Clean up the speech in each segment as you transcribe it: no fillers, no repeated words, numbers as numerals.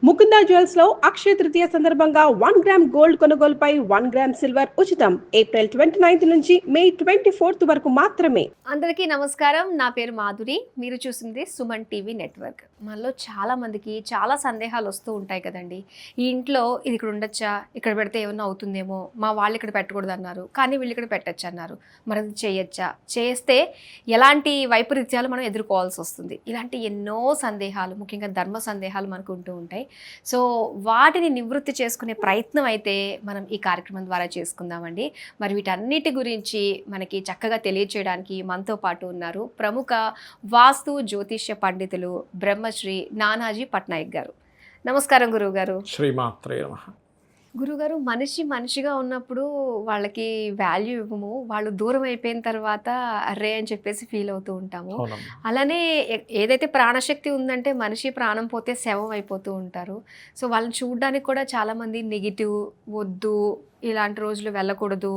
Mukunda jewels లో అక్షయ తృతీయ సందర్భంగా 1 gram gold కొనుగోలుపై 1 గ్రామ్ సిల్వర్ ఉచితం. ఏప్రిల్ 29 నుంచి మే 24 వరకు మాత్రమే. అందరికీ నమస్కారం. నా పేరు మాధురి. మీరు చూసింది సుమన్ టీవీ నెట్వర్క్. మనలో చాలా మందికి చాలా సందేహాలు వస్తూ ఉంటాయి కదండి. ఈ ఇంట్లో ఇది ఇక్కడ ఉండొచ్చా, ఇక్కడ పెడితే ఏమన్నా అవుతుందేమో, మా వాళ్ళు ఇక్కడ పెట్టకూడదు అన్నారు, కానీ వీళ్ళు ఇక్కడ పెట్టచ్చు అన్నారు, మరి అది చేయొచ్చా, చేస్తే ఎలాంటి వైపరీత్యాలు మనం ఎదుర్కోవాల్సి వస్తుంది, ఇలాంటి ఎన్నో సందేహాలు, ముఖ్యంగా ధర్మ సందేహాలు మనకు ఉంటూ ఉంటాయి. సో వాటిని నివృత్తి చేసుకునే ప్రయత్నం అయితే మనం ఈ కార్యక్రమం ద్వారా చేసుకుందామండి. మరి వీటన్నిటి గురించి మనకి చక్కగా తెలియచేయడానికి మనతో పాటు ఉన్నారు ప్రముఖ వాస్తు జ్యోతిష్య పండితులు బ్రహ్మశ్రీ నానాజీ పట్నాయక్ గారు. నమస్కారం గురువు గారు. శ్రీమాత్రే నమః. గురుగారు, మనిషిగా ఉన్నప్పుడు వాళ్ళకి వాల్యూ ఇవ్వము, వాళ్ళు దూరం అయిపోయిన తర్వాత అర్రే అని చెప్పేసి ఫీల్ అవుతూ ఉంటాము. అలానే ఏదైతే ప్రాణశక్తి ఉందంటే మనిషి ప్రాణం పోతే శవం అయిపోతూ ఉంటారు. సో వాళ్ళని చూడడానికి కూడా చాలామంది నెగిటివ్, వద్దు, ఇలాంటి రోజులు వెళ్ళకూడదు,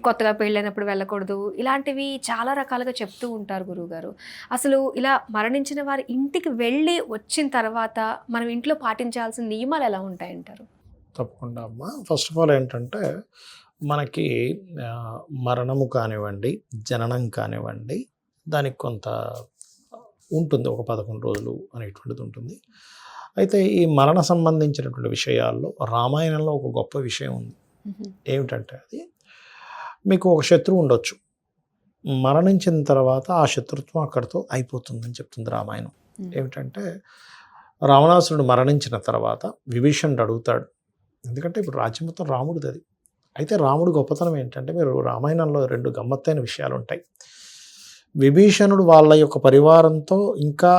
కొత్తగా పెళ్ళైనప్పుడు వెళ్ళకూడదు, ఇలాంటివి చాలా రకాలుగా చెప్తూ ఉంటారు గురువుగారు. అసలు ఇలా మరణించిన వారి ఇంటికి వెళ్ళి వచ్చిన తర్వాత మనం ఇంట్లో పాటించాల్సిన నియమాలు ఎలా ఉంటాయంటారు? తప్పకుండా అమ్మ. ఫస్ట్ ఆఫ్ ఆల్ ఏంటంటే మనకి మరణము కానివ్వండి, జననం కానివ్వండి, దానికి కొంత ఉంటుంది, ఒక 11 రోజులు అనేటువంటిది ఉంటుంది. అయితే ఈ మరణ సంబంధించినటువంటి విషయాల్లో రామాయణంలో ఒక గొప్ప విషయం ఉంది. ఏమిటంటే అది మీకు ఒక శత్రువు ఉండొచ్చు, మరణించిన తర్వాత ఆ శత్రుత్వం అక్కడితో అయిపోతుందని చెప్తుంది రామాయణం. ఏమిటంటే రావణాసురుడు మరణించిన తర్వాత విభీషణుడు అడుగుతాడు, ఎందుకంటే ఇప్పుడు రాజ్యం మొత్తం రాముడిది అది. అయితే రాముడు గొప్పతనం ఏంటంటే, మీరు రామాయణంలో 2 గమ్మత్తైన విషయాలు ఉంటాయి. విభీషణుడు వాళ్ళ యొక్క పరివారంతో ఇంకా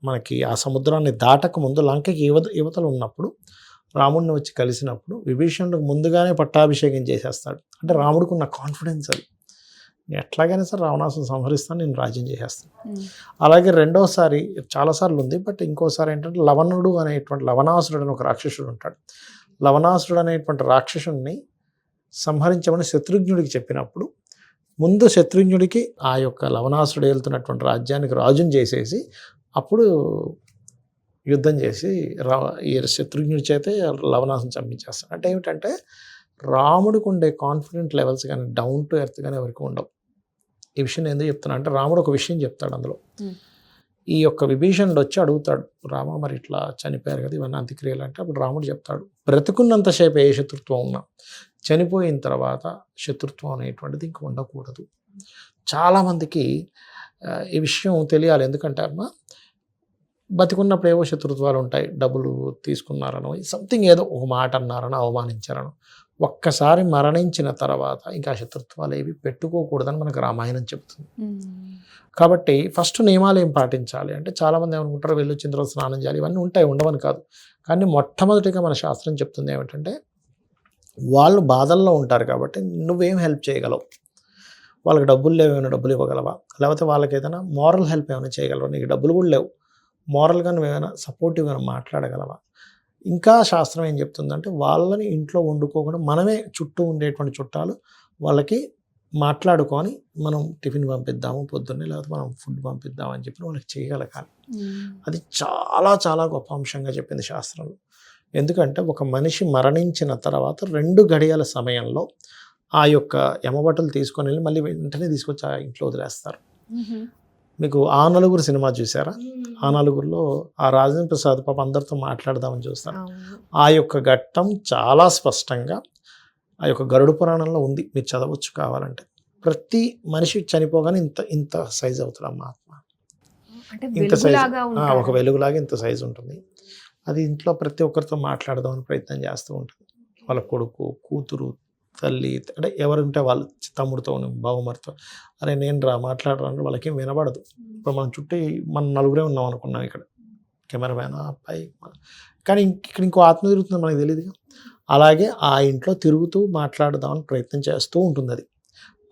మనకి ఆ సముద్రాన్ని దాటక ముందు లంకకి యువతలు ఉన్నప్పుడు రాముడిని వచ్చి కలిసినప్పుడు విభీషణుడికి ముందుగానే పట్టాభిషేకం చేసేస్తాడు. అంటే రాముడికి ఉన్న కాన్ఫిడెన్స్ అది, నేను ఎట్లాగైనా సరే రావణాసుని సంహరిస్తాను, నేను రాజ్యం చేసేస్తాను. అలాగే రెండోసారి చాలాసార్లు ఉంది, బట్ ఇంకోసారి ఏంటంటే లవణాసురుడు అని ఒక రాక్షసుడు ఉంటాడు. లవణాసురుడు అనేటువంటి రాక్షసుడిని సంహరించమని శత్రుఘ్నుడికి చెప్పినప్పుడు ముందు శత్రుఘ్నుడికి ఆ యొక్క లవణాసురుడు వెళ్తున్నటువంటి రాజ్యానికి రాజుని చేసేసి అప్పుడు యుద్ధం చేసి ఈ శత్రుఘ్నుడి చేతే లవణాసుని చంపించేస్తాడు. అంటే ఏమిటంటే రాముడికి ఉండే కాన్ఫిడెంట్ లెవెల్స్ కానీ డౌన్ టు ఎర్త్ కానీ ఎవరికి ఉండవు. ఈ విషయం ఎందుకు చెప్తున్నా అంటే, రాముడు ఒక విషయం చెప్తాడు అందులో. ఈ యొక్క విభీషణుడు వచ్చి అడుగుతాడు, రామ మరి ఇట్లా చనిపోయారు కదా, ఇవన్నీ అంత్యక్రియలు అంటే, అప్పుడు రాముడు చెప్తాడు, బ్రతుకున్నంతసేపు ఏ శత్రుత్వం ఉన్నా చనిపోయిన తర్వాత శత్రుత్వం అనేటువంటిది ఇంక ఉండకూడదు. చాలామందికి ఈ విషయం తెలియాలి. ఎందుకంటే అమ్మ, బతికున్నప్పుడు ఏవో శత్రుత్వాలు ఉంటాయి, డబ్బులు తీసుకున్నారనో, సంథింగ్ ఏదో ఒక మాట అన్నారనో, అవమానించారనో. ఒక్కసారి మరణించిన తర్వాత ఇంకా శత్రుత్వాలు ఏవి పెట్టుకోకూడదని మనకు రామాయణం చెబుతుంది. కాబట్టి ఫస్ట్ నియమాలు ఏం పాటించాలి అంటే, చాలామంది ఏమనుకుంటారు, వెళ్ళి వచ్చిన తర్వాత స్నానం చేయాలి, ఇవన్నీ ఉంటాయి, ఉండవని కాదు. కానీ మొట్టమొదటిగా మన శాస్త్రం చెప్తుంది ఏమిటంటే, వాళ్ళు బాధల్లో ఉంటారు కాబట్టి నువ్వేం హెల్ప్ చేయగలవు, వాళ్ళకి డబ్బులు లేవు, ఏమైనా డబ్బులు ఇవ్వగలవా, లేకపోతే వాళ్ళకి ఏదైనా మారల్ హెల్ప్ ఏమైనా చేయగలవా, నీకు డబ్బులు కూడా లేవు, మారల్గా నువ్వేమైనా సపోర్టివ్గా మాట్లాడగలవా. ఇంకా శాస్త్రం ఏం చెప్తుందంటే, వాళ్ళని ఇంట్లో వండుకోకుండా మనమే చుట్టూ ఉండేటువంటి చుట్టాలు వాళ్ళకి మాట్లాడుకొని మనం టిఫిన్ పంపిద్దాము పొద్దున్నే, లేకపోతే మనం ఫుడ్ పంపిద్దాము అని చెప్పి వాళ్ళకి చేయగలగాలి. అది చాలా చాలా గొప్ప అంశంగా చెప్పింది శాస్త్రంలో. ఎందుకంటే ఒక మనిషి మరణించిన తర్వాత 2 గడియల సమయంలో ఆ యొక్క యమబట్టలు తీసుకొని వెళ్ళి మళ్ళీ వెంటనే తీసుకొచ్చి ఆ ఇంట్లో వదిలేస్తారు. మీకు ఆ నలుగురు సినిమా చూసారా? ఆ నలుగురిలో ఆ రాజేంద్ర ప్రసాద్ పాప అందరితో మాట్లాడదామని చూస్తారు. ఆ యొక్క ఘట్టం చాలా స్పష్టంగా ఆ యొక్క గరుడ పురాణంలో ఉంది, మీరు చదవచ్చు కావాలంటే. ప్రతి మనిషి చనిపోగానే ఇంత సైజు అవుతాడు అమ్మ ఆత్మ, ఇంత సైజు, ఒక వెలుగులాగా ఇంత సైజు ఉంటుంది. అది ఇంట్లో ప్రతి ఒక్కరితో మాట్లాడదామని ప్రయత్నం చేస్తూ ఉంటుంది. వాళ్ళ కొడుకు, కూతురు, తల్లి, అంటే ఎవరుంటే వాళ్ళు, తమ్ముడితో, బావమరితో, అరే నేను మాట్లాడరా అంటే వాళ్ళకేం వినబడదు. ఇప్పుడు మనం చుట్టూ మనం నలుగురే ఉన్నాం అనుకున్నాం, ఇక్కడ కెమెరామ్యాన్, అబ్బాయి, కానీ ఇక్కడ ఇంకో ఆత్మ తిరుగుతుంది, మనకు తెలియదుగా. అలాగే ఆ ఇంట్లో తిరుగుతూ మాట్లాడదామని ప్రయత్నం చేస్తూ ఉంటుంది. అది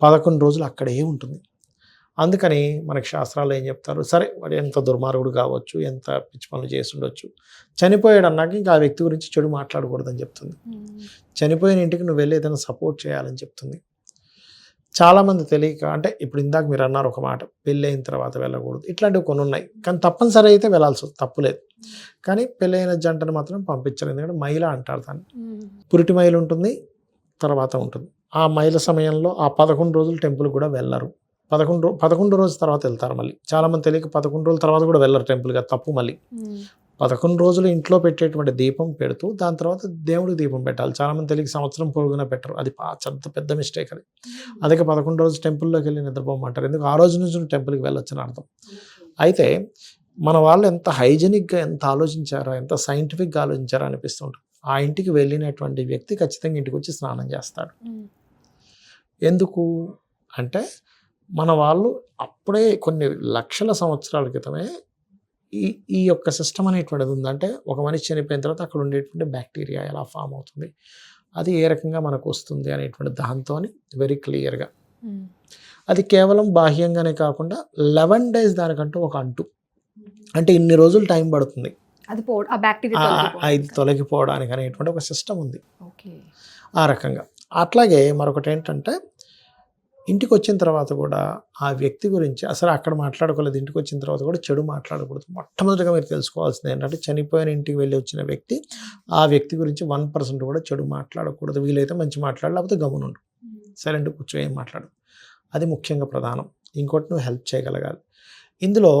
11 రోజులు అక్కడే ఉంటుంది. అందుకని మనకి శాస్త్రాలు ఏం చెప్తారు, సరే వాడు ఎంత దుర్మార్గుడు కావచ్చు, ఎంత పిచ్చి పనులు చేసి ఉండొచ్చు, చనిపోయాడు అన్నాక ఇంకా ఆ వ్యక్తి గురించి చెడు మాట్లాడకూడదని చెప్తుంది. చనిపోయిన ఇంటికి నువ్వు వెళ్ళి ఏదైనా సపోర్ట్ చేయాలని చెప్తుంది. చాలామంది తెలియక, అంటే ఇప్పుడు ఇందాక మీరు అన్నారు ఒక మాట, పెళ్ళి అయిన తర్వాత వెళ్ళకూడదు, ఇట్లాంటివి కొన్ని ఉన్నాయి. కానీ తప్పనిసరి అయితే వెళ్ళాల్సి వస్తుంది, తప్పులేదు. కానీ పెళ్ళైన జంటను మాత్రం పంపించరు, ఎందుకంటే మైల అంటారు దాన్ని. పురిటి మైలు ఉంటుంది, తర్వాత ఉంటుంది. ఆ మైల సమయంలో ఆ 11 రోజులు టెంపుల్ కూడా వెళ్ళరు. 11 రోజుల తర్వాత వెళ్తారు మళ్ళీ. చాలామంది తెలియక 11 రోజుల తర్వాత కూడా వెళ్ళరు టెంపుల్గా, తప్పు. మళ్ళీ 11 రోజులు ఇంట్లో పెట్టేటువంటి దీపం పెడుతూ దాని తర్వాత దేవుడికి దీపం పెట్టాలి. చాలామంది తెలియక సంవత్సరం పొడుగునా పెట్టరు, అది చాలా పెద్ద మిస్టేక్ అది. అందుకే 11 రోజులు టెంపుల్లోకి వెళ్ళి నిద్రపోమంటారు, ఎందుకు ఆ రోజు నుంచి టెంపుల్కి వెళ్ళొచ్చని అర్థం. అయితే మన వాళ్ళు ఎంత హైజెనిక్గా ఎంత ఆలోచించారో, ఎంత సైంటిఫిక్గా ఆలోచించారో అనిపిస్తుంటుంది. ఆ ఇంటికి వెళ్ళినటువంటి వ్యక్తి ఖచ్చితంగా ఇంటికి వచ్చి స్నానం చేస్తాడు. ఎందుకు అంటే మన వాళ్ళు అప్పుడే కొన్ని లక్షల సంవత్సరాల క్రితమే ఈ యొక్క సిస్టమ్ అనేటువంటిది ఉందంటే, ఒక మనిషి చనిపోయిన తర్వాత అక్కడ ఉండేటువంటి బ్యాక్టీరియా ఎలా ఫామ్ అవుతుంది, అది ఏ రకంగా మనకు వస్తుంది అనేటువంటి దాంతో వెరీ క్లియర్గా. అది కేవలం బాహ్యంగానే కాకుండా 11 days దానికంటూ ఒక అంటు, అంటే ఇన్ని రోజులు టైం పడుతుంది అది తొలగిపోవడానికి అనేటువంటి ఒక సిస్టమ్ ఉంది ఆ రకంగా. అట్లాగే మరొకటి ఏంటంటే, ఇంటికి వచ్చిన తర్వాత కూడా ఆ వ్యక్తి గురించి అసలు అక్కడ మాట్లాడుకోలేదు, ఇంటికి వచ్చిన తర్వాత కూడా చెడు మాట్లాడకూడదు. మొట్టమొదటిగా మీరు తెలుసుకోవాల్సింది ఏంటంటే, చనిపోయిన ఇంటికి వెళ్ళి వచ్చిన వ్యక్తి ఆ వ్యక్తి గురించి 1% కూడా చెడు మాట్లాడకూడదు. వీలైతే మంచి మాట్లాడాలి, లేకపోతే గమనుండు, సైలెంట్ కూర్చో, ఏం మాట్లాడు. అది ముఖ్యంగా ప్రధానం. ఇంకోటి నువ్వు హెల్ప్ చేయగలగాలి. ఇందులో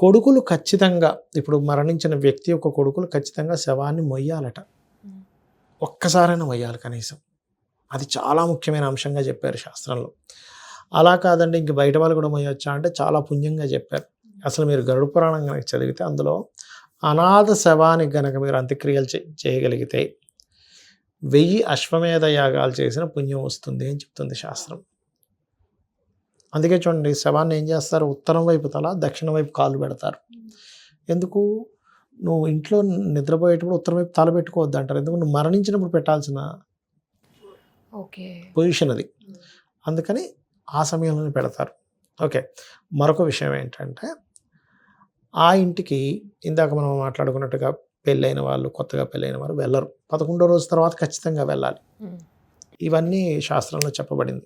కొడుకులు ఖచ్చితంగా, ఇప్పుడు మరణించిన వ్యక్తి యొక్క కొడుకులు ఖచ్చితంగా శవాన్ని మొయ్యాలట, ఒక్కసారైనా మొయ్యాలి కనీసం. అది చాలా ముఖ్యమైన అంశంగా చెప్పారు శాస్త్రంలో. అలా కాదండి ఇంక బయట వాళ్ళు కూడా మొయ్యొచ్చా అంటే చాలా పుణ్యంగా చెప్పారు. అసలు మీరు గరుడ పురాణం కనుక చదివితే అందులో అనాథ శవానికి కనుక మీరు అంత్యక్రియలు చేయగలిగితే 1000 అశ్వమేధ యాగాలు చేసిన పుణ్యం వస్తుంది అని చెప్తుంది శాస్త్రం. అందుకే చూడండి, శవాన్ని ఏం చేస్తారు, ఉత్తరం వైపు తల, దక్షిణం వైపు కాళ్ళు పెడతారు. ఎందుకు? నువ్వు ఇంట్లో నిద్రపోయేటప్పుడు ఉత్తరం వైపు తల పెట్టుకోవద్దు అంటారు. ఎందుకు? నువ్వు మరణించినప్పుడు పెట్టాల్సిన పొజిషన్ అది. అందుకని ఆ సమయంలోనే పెడతారు. ఓకే, మరొక విషయం ఏంటంటే, ఆ ఇంటికి ఇందాక మనం మాట్లాడుకున్నట్టుగా పెళ్ళైన వాళ్ళు, కొత్తగా పెళ్ళైన వారు వెళ్ళరు. 11వ రోజు తర్వాత ఖచ్చితంగా వెళ్ళాలి. ఇవన్నీ శాస్త్రంలో చెప్పబడింది.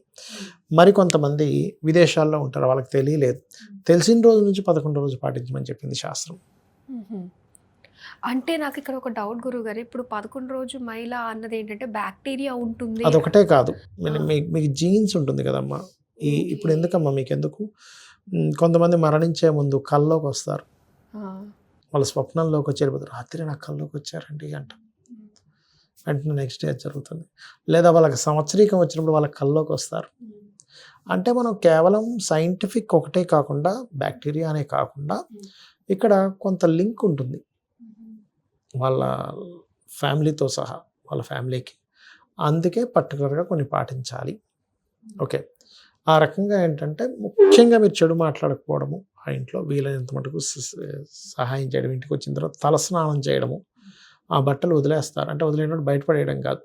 మరికొంతమంది విదేశాల్లో ఉంటారు, వాళ్ళకి తెలియలేదు. తెలిసిన రోజు నుంచి 11వ రోజు పాటించమని చెప్పింది శాస్త్రం. అంటే నాకు ఇక్కడ ఒక డౌట్ గురుగారు, ఇప్పుడు 11 రోజు మైల అన్నది ఏంటంటే బ్యాక్టీరియా ఉంటుంది, అదొకటే కాదు, మీకు జీన్స్ ఉంటుంది కదమ్మా. ఇప్పుడు ఎందుకమ్మా మీకు ఎందుకు, కొంతమంది మరణించే ముందు కల్లోకి వస్తారు, వాళ్ళ స్వప్నంలోకి వచ్చి వెళ్ళిపోతారు. రాత్రి నాకు కల్లోకి వచ్చారండి అంట, వెంటనే నెక్స్ట్ డే జరుగుతుంది. లేదా వాళ్ళకి సంవత్సరీకం వచ్చినప్పుడు వాళ్ళకి కల్లోకి వస్తారు. అంటే మనం కేవలం సైంటిఫిక్ ఒకటే కాకుండా, బ్యాక్టీరియా అనే కాకుండా ఇక్కడ కొంత లింక్ ఉంటుంది వాళ్ళ ఫ్యామిలీతో సహా, వాళ్ళ ఫ్యామిలీకి. అందుకే పర్టికులర్గా కొన్ని పాటించాలి. ఓకే, ఆ రకంగా ఏంటంటే ముఖ్యంగా మీరు చెడు మాట్లాడకపోవడము, ఆ ఇంట్లో వీలైనంత మటుకు సహాయం చేయడం, ఇంటికి వచ్చిన తర్వాత తలస్నానం చేయడము, ఆ బట్టలు వదిలేస్తారు, అంటే వదిలేనప్పుడు బయటపడేయడం కాదు,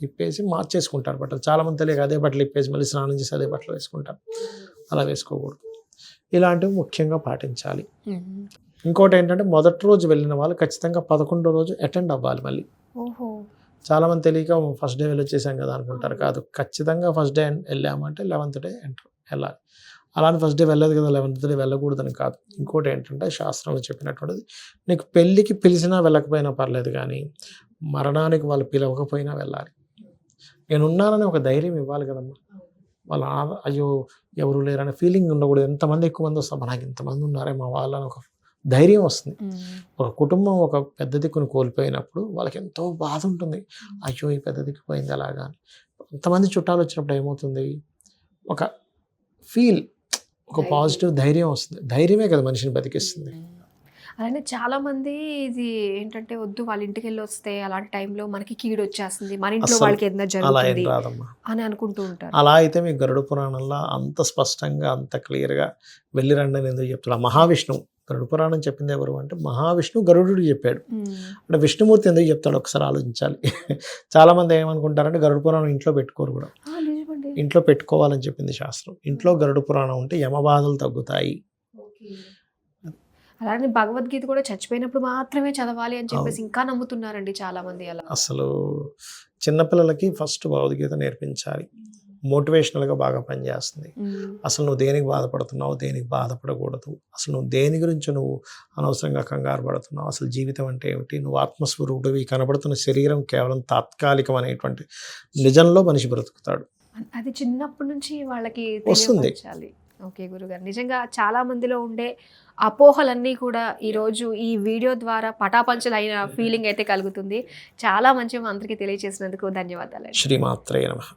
ఇప్పేసి మార్చేసుకుంటారు బట్టలు. చాలామంది తెలియక అదే బట్టలు ఇప్పేసి మళ్ళీ స్నానం చేసి అదే బట్టలు వేసుకుంటారు. అలా వేసుకోకూడదు. ఇలాంటివి ముఖ్యంగా పాటించాలి. ఇంకోటి ఏంటంటే, మొదటి రోజు వెళ్ళిన వాళ్ళు ఖచ్చితంగా 11వ రోజు అటెండ్ అవ్వాలి మళ్ళీ. చాలామంది తెలియక ఫస్ట్ డే వెళ్ళొచ్చేసాం కదా అనుకుంటారు. కాదు, ఖచ్చితంగా ఫస్ట్ డే వెళ్ళామంటే 11th డే వెళ్ళాలి. అలానే ఫస్ట్ డే వెళ్ళదు కదా 11th డే వెళ్ళకూడదని కాదు. ఇంకోటి ఏంటంటే, శాస్త్రంలో చెప్పినటువంటిది, నీకు పెళ్ళికి పిలిచినా వెళ్ళకపోయినా పర్లేదు, కానీ మరణానికి వాళ్ళు పిలవకపోయినా వెళ్ళాలి. నేనున్నానని ఒక ధైర్యం ఇవ్వాలి కదమ్మా. వాళ్ళ అయ్యో ఎవరు లేరనే ఫీలింగ్ ఉండకూడదు. ఎంతమంది ఎక్కువ మంది వస్తాం, నాకు ఇంతమంది ఉన్నారే మా వాళ్ళని ఒక ధైర్యం వస్తుంది. ఒక కుటుంబం ఒక పెద్ద దిక్కును కోల్పోయినప్పుడు వాళ్ళకి ఎంతో బాధ ఉంటుంది. అయ్యో ఈ పెద్ద దిక్కు పోయింది అలాగా. అంతమంది చుట్టాలు వచ్చినప్పుడు ఏమవుతుంది, ఒక ఫీల్, ఒక పాజిటివ్ ధైర్యం వస్తుంది. ధైర్యమే కదా మనిషిని బతికిస్తుంది. అలానే చాలా మంది ఇది ఏంటంటే, వద్దు వాళ్ళ ఇంటికి వెళ్ళి వస్తే అలాంటి టైంలో మనకి కీడు వచ్చేస్తుంది, మన ఇంట్లో వాళ్ళకి ఏదైనా జరుగుతుంది అని అనుకుంటూ ఉంటారు. అలా అయితే మీకు గరుడ పురాణంలో అంత స్పష్టంగా అంత క్లియర్గా వెళ్ళి రండి అని ఎందుకు చెప్తాడు? మహావిష్ణువు గరుడ పురాణం చెప్పింది ఎవరు అంటే, మహావిష్ణువు గరుడు చెప్పాడు. అంటే విష్ణుమూర్తి ఎందుకు చెప్తాడు ఒకసారి ఆలోచించాలి. చాలామంది ఏమనుకుంటారంటే, గరుడ పురాణం ఇంట్లో పెట్టుకోరు కూడా. ఇంట్లో పెట్టుకోవాలని చెప్పింది శాస్త్రం. ఇంట్లో గరుడ పురాణం ఉంటే యమబాధలు తగ్గుతాయి. అలానే భగవద్గీత కూడా చచ్చిపోయినప్పుడు మాత్రమే చదవాలి అని చెప్పేసి ఇంకా నమ్ముతున్నారండి చాలా మంది. అలా అసలు చిన్నపిల్లలకి ఫస్ట్ భగవద్గీత నేర్పించాలి. మోటివేషనల్గా బాగా పనిచేస్తుంది. అసలు నువ్వు దేనికి బాధపడుతున్నావు, దేనికి బాధపడకూడదు, అసలు నువ్వు దేని గురించి నువ్వు అనవసరంగా కంగారు పడుతున్నావు, అసలు జీవితం అంటే ఏమిటి, నువ్వు ఆత్మస్వరూపుడివి, కనబడుతున్న శరీరం కేవలం తాత్కాలికం అనేటువంటి నిజంలో మనిషి బ్రతుకుతాడు. అది చిన్నప్పటి నుంచి వాళ్ళకి వస్తుంది. తెలియపరచాలి. ఓకే గురుగారు, నిజంగా చాలా మందిలో ఉండే అపోహలన్నీ కూడా ఈరోజు ఈ వీడియో ద్వారా పటాపంచలు అయిన ఫీలింగ్ అయితే కలుగుతుంది. చాలా మంచి అందరికీ తెలియజేసినందుకు ధన్యవాదాలు. శ్రీమాత్రే నమః.